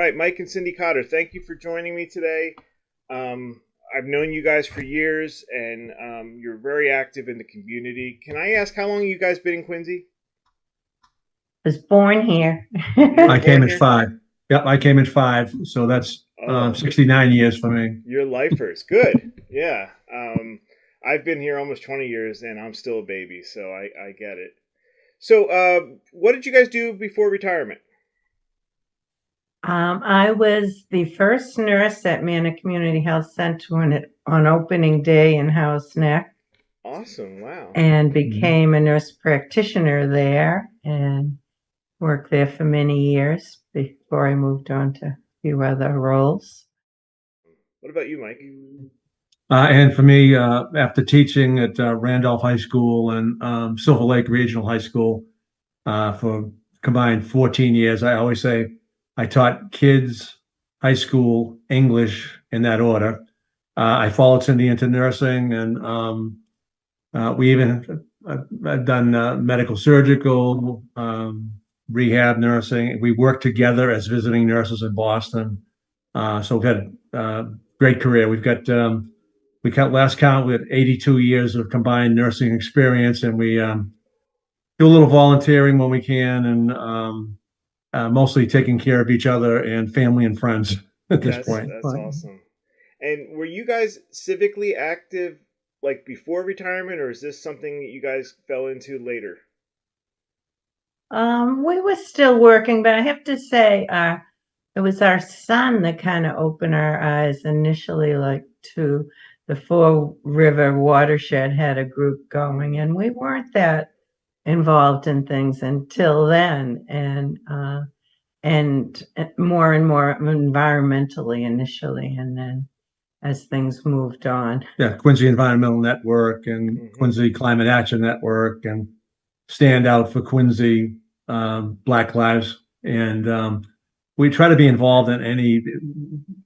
All right, Mike and Cyndy Cotter, thank you for joining me today. I've known you guys for years, and you're very active in the community. Can I ask how long you guys been in Quincy? Was born here. You were I born came at here? 5. Yep, I came at 5. So that's Oh, 69 years for me. you're lifers. Good. Yeah. I've been here almost 20 years, and I'm still a baby, so I get it. So, what did you guys do before retirement? I was the first nurse at Manor Community Health Center on opening day in House Neck, Awesome. Wow. and Mhm. became a nurse practitioner there and worked there for many years before I moved on to a few other roles. What about you, Mike? And for me, after teaching at Randolph High School and Silver Lake Regional High School for combined 14 years, I always say I taught kids, high school, English in that order. I followed Cindy into nursing, and we even done medical surgical, rehab nursing. We worked together as visiting nurses in Boston. So we've had great career. We got last count, we had 82 years of combined nursing experience, and we do a little volunteering when we can, and mostly taking care of each other and family and friends at this point. That's But awesome. And were you guys civically active like before retirement, or is this something that you guys fell into later? We were still working, but I have to say, it was our son that kind of opened our eyes initially, like to the Four River watershed had a group going, and we weren't that involved in things until then, and more and more environmentally initially, and then as things moved on. yeah, Quincy Environmental Network and Hmm. Quincy Climate Action Network and Stand Out for Quincy, Black Lives, and we try to be involved in any,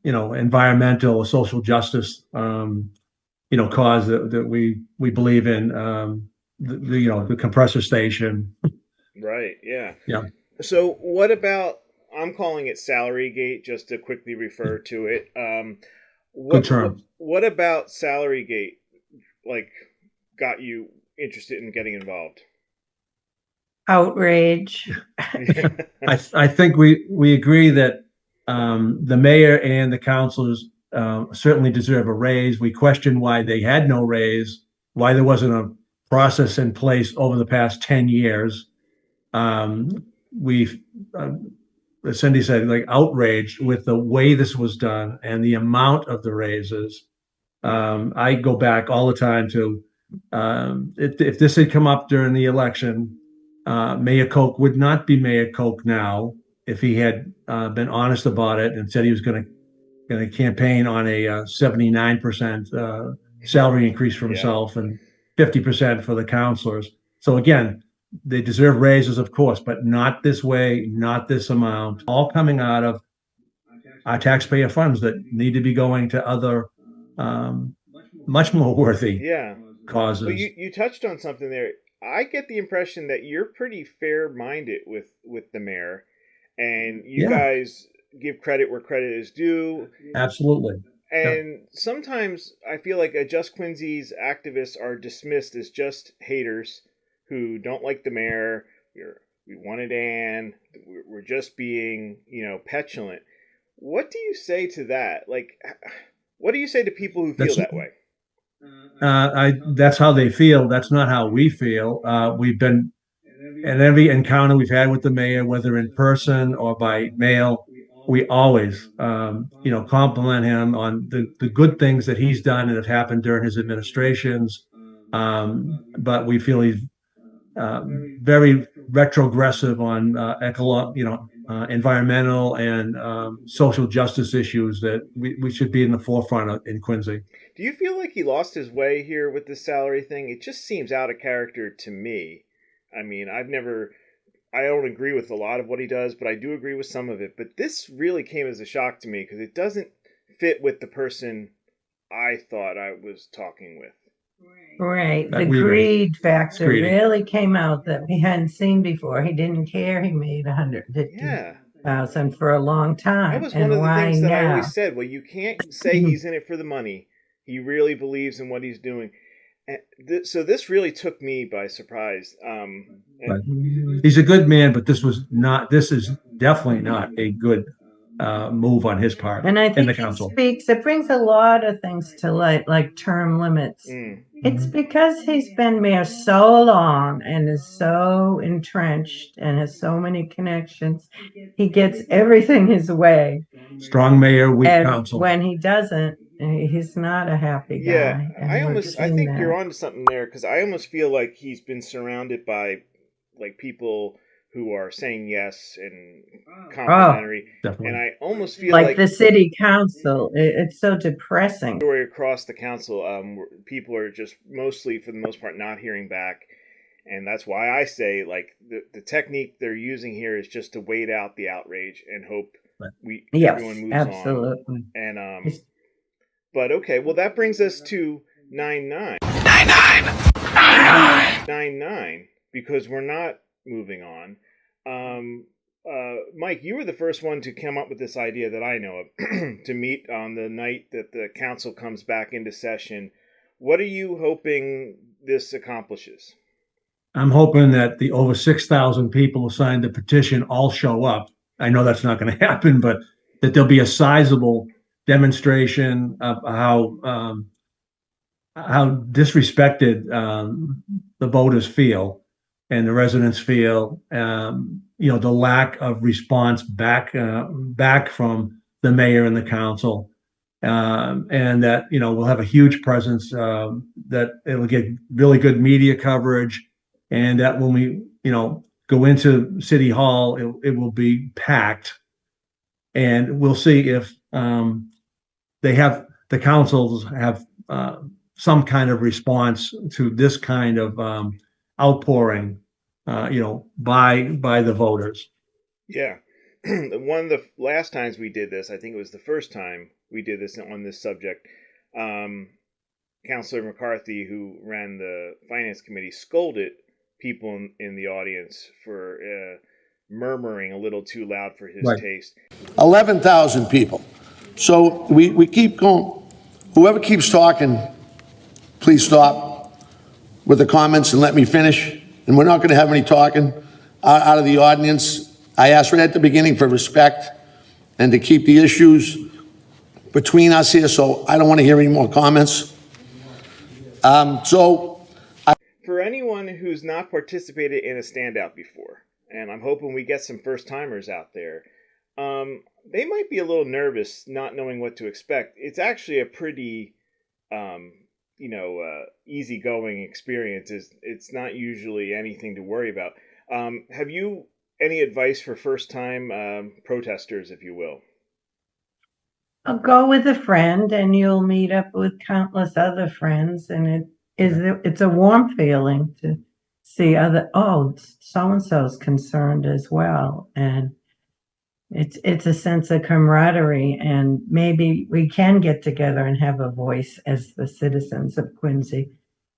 environmental or social justice, cause that we believe in. The compressor station. Right. Yeah. Yeah, So what about? I'm calling it Salary Gate just to quickly refer to it. good What term. what about Salary Gate? Like, got you interested in getting involved? Outrage. I think we agree that the mayor and the councilors certainly deserve a raise. We question why they had no raise, why there wasn't a process in place over the past 10 years. We've, as Cindy said, like outraged with the way this was done and the amount of the raises. I go back all the time to if this had come up during the election, Mayor Koch would not be Mayor Koch now if he had been honest about it and said he was going to campaign on a 79% salary increase for Yeah. himself and 50% for the counselors. So again, they deserve raises, of course, but not this way, not this amount, all coming out of our taxpayer funds that need to be going to other um, much more worthy Yeah. Well, causes. you touched on something there. I get the impression that you're pretty fair-minded with the mayor, and you Yeah, guys give credit where credit is due. absolutely. Yeah. And sometimes I feel like a Just Quincy's activists are dismissed as just haters who don't like the mayor. We wanted Ann. We're just being, petulant. What do you say to that? Like, what do you say to people who feel That's that way? that's how they feel. That's not how we feel. We've been in every encounter we've had with the mayor, whether in person or by mail, we always, compliment him on the good things that he's done and have happened during his administrations. But we feel he's very retrogressive on environmental and social justice issues that we should be in the forefront of in Quincy. Do you feel like he lost his way here with this salary thing? It just seems out of character to me. I mean, I don't agree with a lot of what he does, but I do agree with some of it. But this really came as a shock to me because it doesn't fit with the person I thought I was talking with. Right. The We agree. greed It's factor greedy. really came out that we hadn't seen before. He didn't care he made 150. Yeah. thousand for a long That time. was one And of the why things that I now? always said. Well, you can't say he's in it for the money. He really believes in what he's doing. And so this really took me by surprise. But he's a good man, but this is definitely not a good move on his part And I in the think council. it brings a lot of things to light, like term limits. Mm. It's because he's been mayor so long and is so entrenched and has so many connections. He gets everything his way. Strong mayor, weak And council. when he doesn't, he's not a happy Yeah, guy. And I think you're onto something there, because I almost feel like he's been surrounded by like people who are saying yes and complimentary, Definitely. and I almost feel like the city council. It's so depressing. Story across the council, people are just mostly, for the most part, not hearing back, and that's why I say like the technique they're using here is just to wait out the outrage and hope everyone moves absolutely. on. And but okay, well that brings us to 9-9. 9-9, because we're not moving on. Mike, you were the first one to come up with this idea that I know of to meet on the night that the council comes back into session. What are you hoping this accomplishes? I'm hoping that the over 6,000 people who signed the petition all show up. I know that's not going to happen, but that there'll be a sizable demonstration of how disrespected the voters feel and the residents feel. The lack of response back from the mayor and the council, and that we'll have a huge presence. That it'll get really good media coverage, and that when we go into City Hall, it will be packed, and we'll see if the councils have some kind of response to this kind of outpouring, by the voters. Yeah. One of the last times we did this, I think it was the first time we did this on this subject, Councilor McCarthy, who ran the Finance Committee, scolded people in the audience for murmuring a little too loud for his taste. 11,000 people. So we keep going. Whoever keeps talking, please stop with the comments and let me finish. And we're not going to have any talking out of the audience. I asked right at the beginning for respect and to keep the issues between us here, so I don't want to hear any more comments. For anyone who's not participated in a standout before, and I'm hoping we get some first-timers out there, they might be a little nervous not knowing what to expect. It's actually a pretty easygoing experience. It's not usually anything to worry about. Have you any advice for first-time protesters, if you will? I'll go with a friend, and you'll meet up with countless other friends, and it's a warm feeling to see so-and-so's concerned as well, and it's a sense of camaraderie, and maybe we can get together and have a voice as the citizens of Quincy,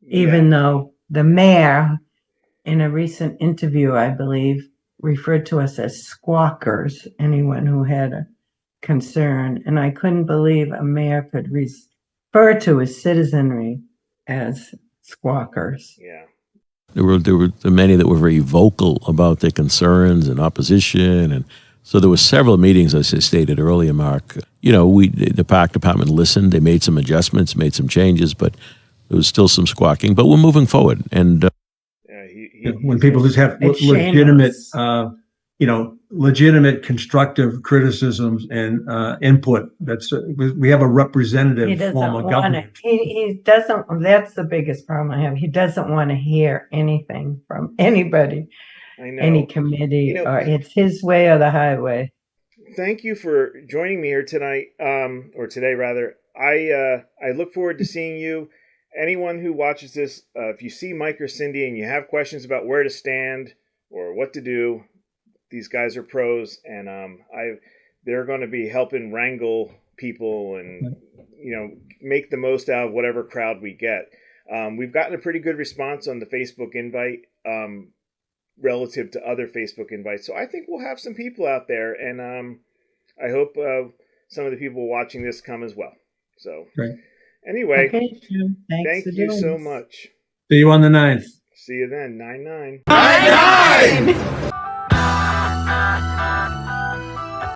even though the mayor, in a recent interview, I believe, referred to us as squawkers, anyone who had a concern. And I couldn't believe a mayor could refer to his citizenry as squawkers. Yeah. There were many that were very vocal about their concerns and opposition, and so there were several meetings, as I stated earlier, Mark. The park department listened. They made some adjustments, made some changes, but there was still some squawking. But we're moving forward, and when people just have legitimate constructive criticisms and input, we have a representative form of government. He doesn't. That's the biggest problem I have. He doesn't want to hear anything from anybody, any committee, or it's his way or the highway. Thank you for joining me here tonight, or today rather. I look forward to seeing you. Anyone who watches this, if you see Mike or Cyndy and you have questions about where to stand or what to do, these guys are pros, and they're going to be helping wrangle people and make the most out of whatever crowd we get. We've gotten a pretty good response on the Facebook invite. relative to other Facebook invites. So I think we'll have some people out there, and I hope some of the people watching this come as well. So Great. Anyway, Okay, Jim. Thanks thank for you doing so this. much. See you on the 9th. See you then. 9-9. 9-9!